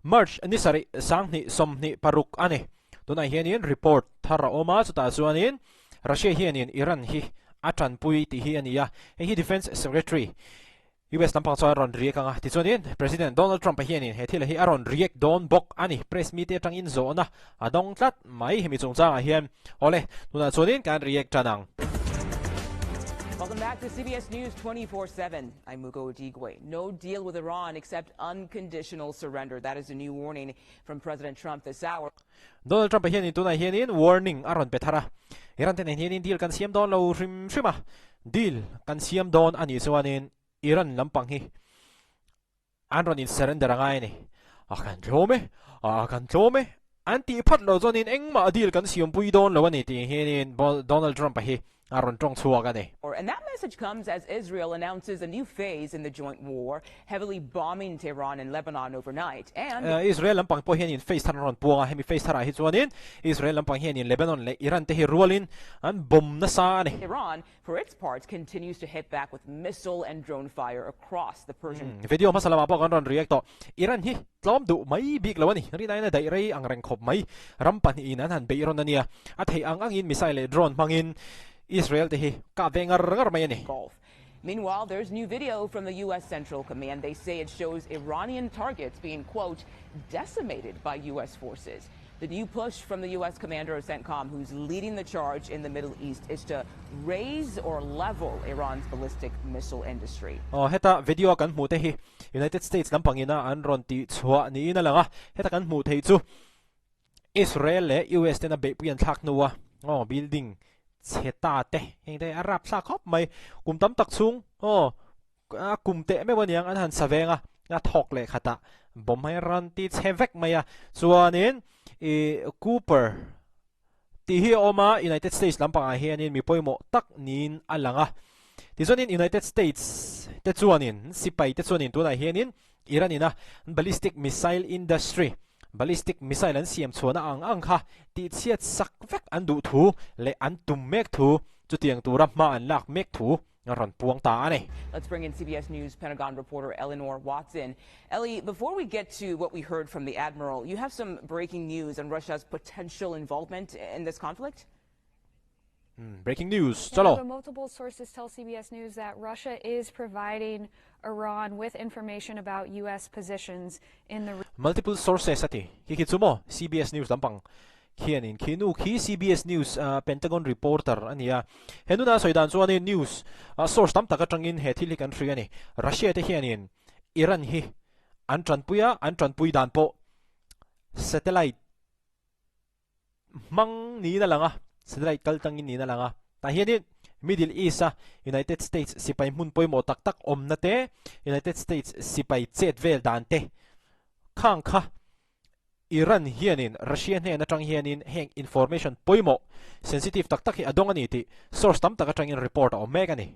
March ani sari sang ni som ni paruk ani tuna hianin report thara oma chuta chuanin Russia hianin Iran hi atan pui ti hi ania hi defense secretary US lampang chuan ron riek anga ti chuanin President Donald Trump hianin he thila hi aron riek don bok ani press meet atangin zona adong tlat mai hemi chungchanga hian ole tuna chuanin kan riek tanang. Welcome back to CBS News 24/7. I'm Mugo Odigwe. No deal with Iran except unconditional surrender. That is a new warning from President Trump this hour. Donald Trump hianin tuna hianin warning aron bethara. Iran ten hianin deal kan siam don lo shima. Deal kan siam don ani chuanin Iran lampang hi anron in surrender angai ni. Akan jome anti phat lo zonin engma deal kan siam pui don lo ani ti hianin Donald Trump hi aron chungchhuak ani. And that message comes as Israel announces a new phase in the joint war, heavily bombing Tehran and Lebanon overnight. And Israel lampang po hianin face taron puanga hemi face tara hi chuanin Israel lampang hianin Lebanon le Iran te hi rualin an bom na sa ani. Iran, for its part, continues to hit back with missile and drone fire across the Persian. Video masalama po kan ron react to Iran hi tlom du mai big lawani rinai na dai rei ang rengkhop mai rampan inan han beiron na niya at hey ang angin missile drone mangin Israel tehi ka vengar mai ani. Meanwhile, there's new video from the U.S. Central Command. They say it shows Iranian targets being, quote, decimated by U.S. forces. The new push from the U.S. commander of CENTCOM, who's leading the charge in the Middle East, is to raise or level Iran's ballistic missile industry. Heta video kan hmu tehi United States lampangina an ron ti chua ni na langa heta kan hmu thei chu Israel le US te na be puyan thak nuwa building cheta te hengte arab sa khop mai kum tam tak chung kum te me waniang an han savenga na thok le khata bom hai ran ti chevek maya chuanin Cooper ti hi oma United States lampanga hianin mi poimo tak nin alanga ti chuanin United States te chuanin sipai te chuanin tuna hianin Iranina ballistic missile industry ballistic missile an siam chuana ang kha ti chiat sak vek an du thu le an tum mek thu chutiang tura ma an lak mek thu ron puang ta ani. Let's bring in CBS News Pentagon reporter Eleanor Watson. Ellie, before we get to what we heard from the admiral, you have some breaking news on Russia's potential involvement in this conflict? Breaking news. Chalo. Multiple sources tell CBS News that Russia is providing Iran with information about U.S. positions in the. Multiple sources ati. Kikitsumo CBS News lampang. Kianin kinu ki CBS News Pentagon reporter ania. Henuna soidan chuanin news source tam taka tangin he thili country ani. Russia te hianin Iran hi an tranpui dan po satellite mang ni na langa. Satellite kaltangin ni na langa. Tahianin Middle East United States sipay mun poy mo tak om na te United States sipay chet vel dan te khang kha Iran hianin Russia ne na tang hianin heng information poy mo sensitive tak hi adong ani ti source tam taka tangin report o mega ni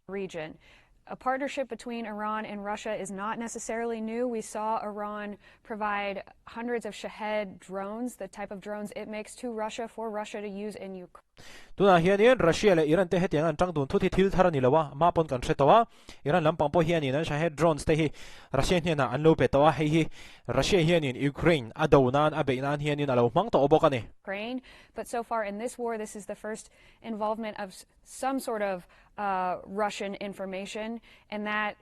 region. A partnership between Iran and Russia is not necessarily new. We saw Iran provide hundreds of Shahed drones, the type of drones it makes, to Russia for Russia to use in Ukraine. Tuna hianin Russia le Iran te hetiang an tang dun thuthi thil tharani lawa mapon kan retawa Iran lampang po hianin an Shahed drones te hi Russia hiana an lo petawa hi Russia hianin Ukraine adawnan abeinan hianin alo mang to obokani. Ukraine, but so far in this war, this is the first involvement of some sort of Russian information, and that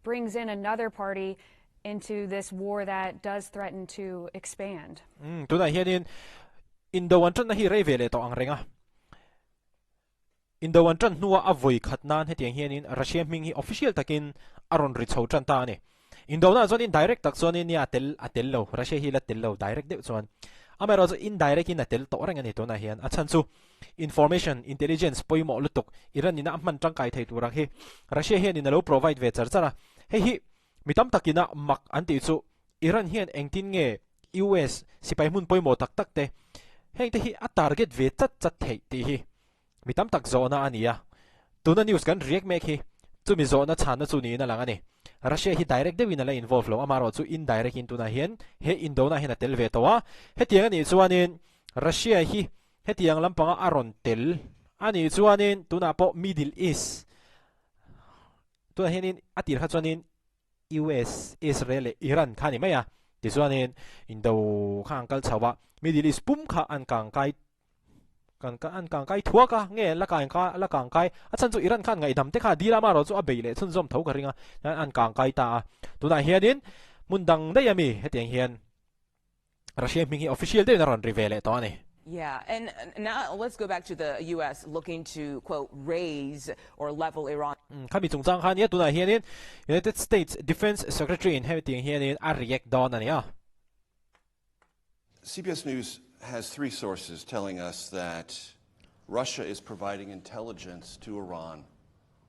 brings in another party into this war that does threaten to expand. Tuna hianin Indawantan na hi revele to ang renga. Indawantan nuwa avoy khatnan hetiang hianin Russia ming hi official takin aron richaw chan ta ni. Indawna zonin direct tak zonin ni atel lo Russia hi latel lo direct de zon. Amero zo indirect in atel to orang ani to na hian achan chu information intelligence poimo lutuk Iran ni na man tang kai thai turang hi Russia hian in lo provide ve charchara hi mitam takina mak anti chu Iran hian engtin nge US sipay mun poimo tak te heng te hi a target ve chat thei ti hi mitam tak zona ania tuna news kan react mek hi chumi zona chana chu ni na lang ani Russia hi direct de win la involve lo amaro chu indirect in tuna hian he indona hian tel ve towa he tiang ani chuanin Russia hi he tiang lampanga aron tel ani chuanin tuna po Middle East tuna hianin atir kha chuanin US Israel Iran khani maya ti chuanin indo khang kal chawa Middle East pum kha an kang kai thuak a nge la kang kai a chan chu Iran khan ngai dam te kha dira ma ro chu a beile chun zom tho ka ringa an kang kai ta tuna hianin mundang dai ami hetiang hian Russia mingi official de na ron reveal to ani. Yeah, and now let's go back to the U.S. looking to, quote, raise or level Iran. Kami chungchangah ni tuna hianin United States Defense Secretary in hetiang hianin a react don ani a. CBS News has 3 sources telling us that Russia is providing intelligence to Iran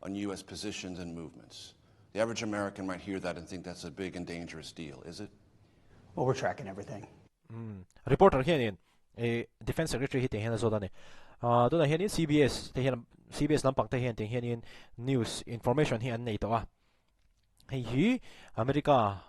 on U.S. positions and movements. The average American might hear that and think that's a big and dangerous deal, is it? Well, we're tracking everything. Reporter hianin Defense Secretary hetiang hian zo da ni. Tuna hianin CBS lampang te hian ting hianin news information hi an nei to a. Hei America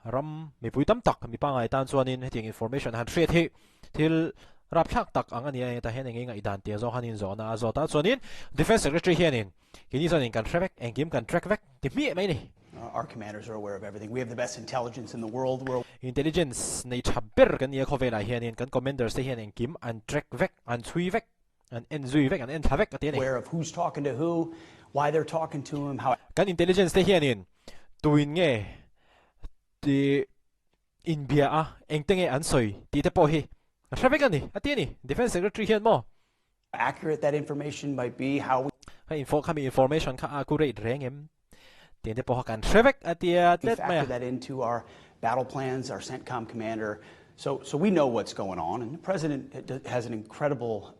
ram mi pui tam tak mi pangai tan chuanin hetiang information han threat hi til rap thak tak ang ani ta hian ngai dan te zo hanin zo na zo ta chuanin Defense Secretary hianin kini chuanin kan track engim kan track vek ti mi mai ni. Our commanders are aware of everything. We have the best intelligence in the world. Intelligence nei thabber kan ia khovela hianin kan commanders te hianin kim an track vek an chui vek an enzui vek an en thavek ati ni. Aware of who's talking to who, why they're talking to him, how. Kan intelligence te hianin tuin nge ti India a engtenge an soi ti te po hi thavek ani ati ni Defense Secretary hian mo accurate that information might be, how we information ka accurate rengem ti te po kan thavek ati atlet factor maya that into our battle plans, our CENTCOM commander. So we know what's going on, and the president has an incredible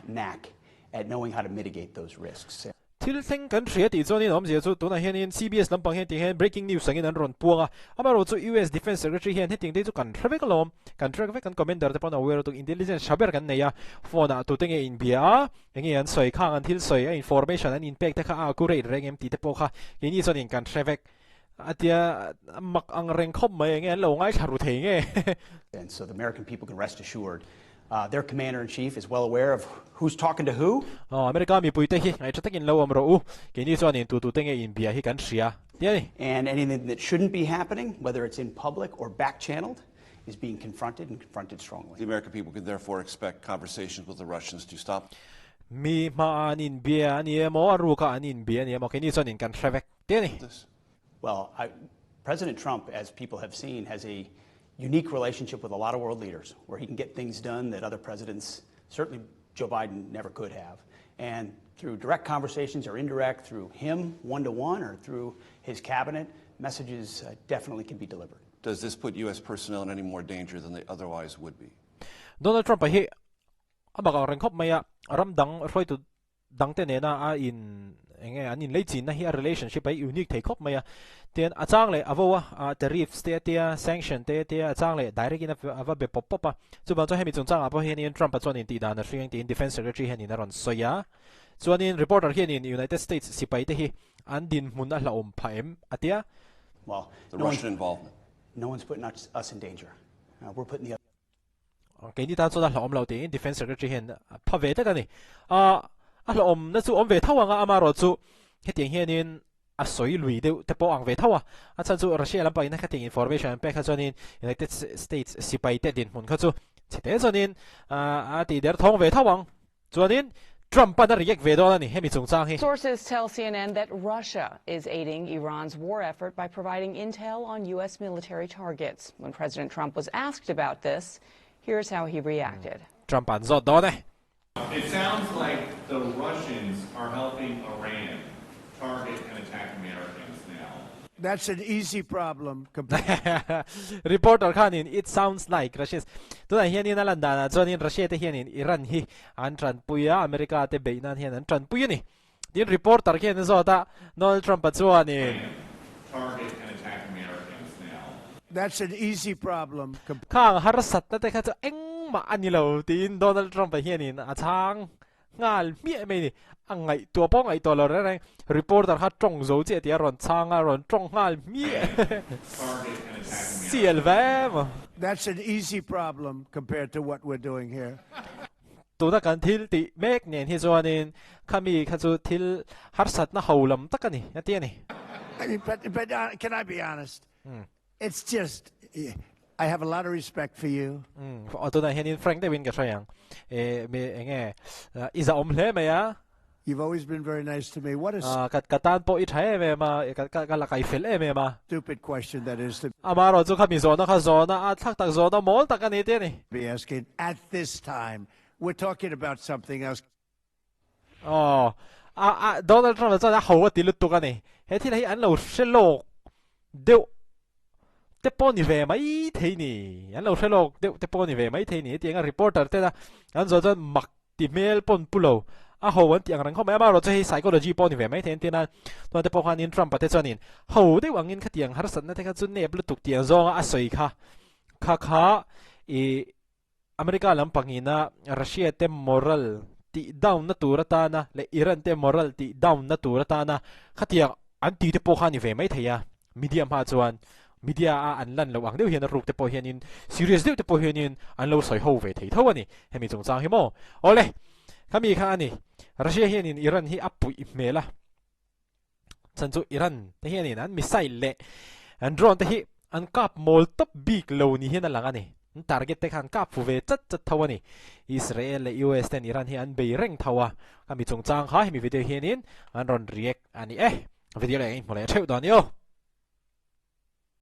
knack at knowing how to mitigate those risks. Til thing kan thria ti chuanin om zia chu tuna hianin CBS lampang hian ti hian breaking news angin an ron puanga amaro chu US Defense Secretary hian heting te chu kan threvek lom kan track vek kan commander te pon aware to intelligence shaber kan neya phone a tu tenge in bia engi an soi khang an thil soi information an impact te kha accurate rengem ti te po kha kini chuanin kan threvek atia mak ang reng khom mai nge lo ngai tharu the nge. And so the American people can rest assured their commander-in-chief is well aware of who's talking to who. America mi pui te hi ngai chatekin lo amro u kini chuanin tu tenge in bia hi kan thria tiani. And anything that shouldn't be happening, whether it's in public or back-channeled, is being confronted and confronted strongly. The American people can therefore expect conversations with the Russians to stop. Mi ma anin bia ani mo aruka anin bia ni mo kini chuanin kan threvek tiani. Well, President Trump, as people have seen, has a unique relationship with a lot of world leaders where he can get things done that other presidents, certainly Joe Biden, never could have. And through direct conversations or indirect, through him one-to-one or through his cabinet, messages definitely can be delivered. Does this put U.S. personnel in any more danger than they otherwise would be? Donald Trump hi abaga rengkhop maya ramdang roi tu dangte nena a in enge anin leichin na hi a relationship ai unique thei khop maya ten achang le awowa tariffs te tia sanction te achang le direct in ava be pop pop chu ban cho hemi chungchang apo hian in Trump chuan in ti dan ring ti in Defense Secretary hian in ron soya chuan in reporter hian in United States sipai te hi an din mun a hlaom phaem atia. Well, The Russian involvement. No one's putting us in danger. We're putting the okay ni ta chu da hlaom lo te in Defense Secretary hian phave ta kani hlaom na chu om ve thawanga amaro chu hetiang hian in a soi lui de te po ang ve thawa a chan chu Russia lampai na khating information pe kha chuanin United States sipai te din mun kha chu chete chuanin a ti der thong ve thawang chuanin Trump na react ve don ani hemi chungchang hi. Sources tell CNN that Russia is aiding Iran's war effort by providing intel on U.S. military targets. When President Trump was asked about this, here's how he reacted. Trump an zot don It sounds like the Russians are helping Iran target and attack Americans now. That's an easy problem. Reporter kanin it sounds like Russia tuna hianin alanda na chuanin Russia te hianin Iran hi an tran puya America te beinan hian an tran puya ni din reporter hian zota Donald Trump chuanin Target and attack Americans now. That's an easy problem. khang harasat na te kha chu eng ma anilo tin Donald Trump hianin a chang ngal mi mai ni angai tua pong ai to lo reng reporter ha tong zo che tia ron changa ron tong ngal mi sielvam. That's an easy problem compared to what we're doing here. Tu ta kan thil ti mek nen hi chuanin khami kha chu thil harsat na holam takani ati ni. I mean, but can I be honest? It's just I have a lot of respect for you. Tôi này hiện Frank David cái sayang me nghe isa hle me ya You've always been very nice to me. What a katan po ithae me ma ka la kai fel me ma stupid question that is to amaro chu khami zona kha zona a thak tak zona mol tak ani te ni be asking at this time. We're talking about something else. Donald Trump cho ra hầu ti lut tu ka ni he thi lai an lo selo deu te poni ve mai thei ni an lo selo deu te poni ve mai thei ni tianga reporter te da an zo jon mak ti mail pon pulo a hầu an tiang rang kho ma ma ro che psychology poni ve mai thei ti na to te po khan in Trump te chonin hầu deu angin kha tiang har san na te kha chun ne blu tuk tiang zo a soi kha America lam pangina Russia te moral ti down na turata na le Iran te moral ti down na turata na khatia an ti te po khani ve mai theya media ma chuan media a an lan lo ang deuh hian ruk te po hian in serious deuh te po hian in an lo soi ho ve thei tho ani hemi chungchang hi mo ole khami kha ani Russia hian in Iran hi apui mela chanchu Iran te hian in an missile le an drone te hi an kap mol top big lo ni hian alang ani target te khan kap fu ve chat thawani Israel le US ten Iran hi an be reng thawa kami chungchang kha hemi video hian in an ron react ani video le in mole theu don yo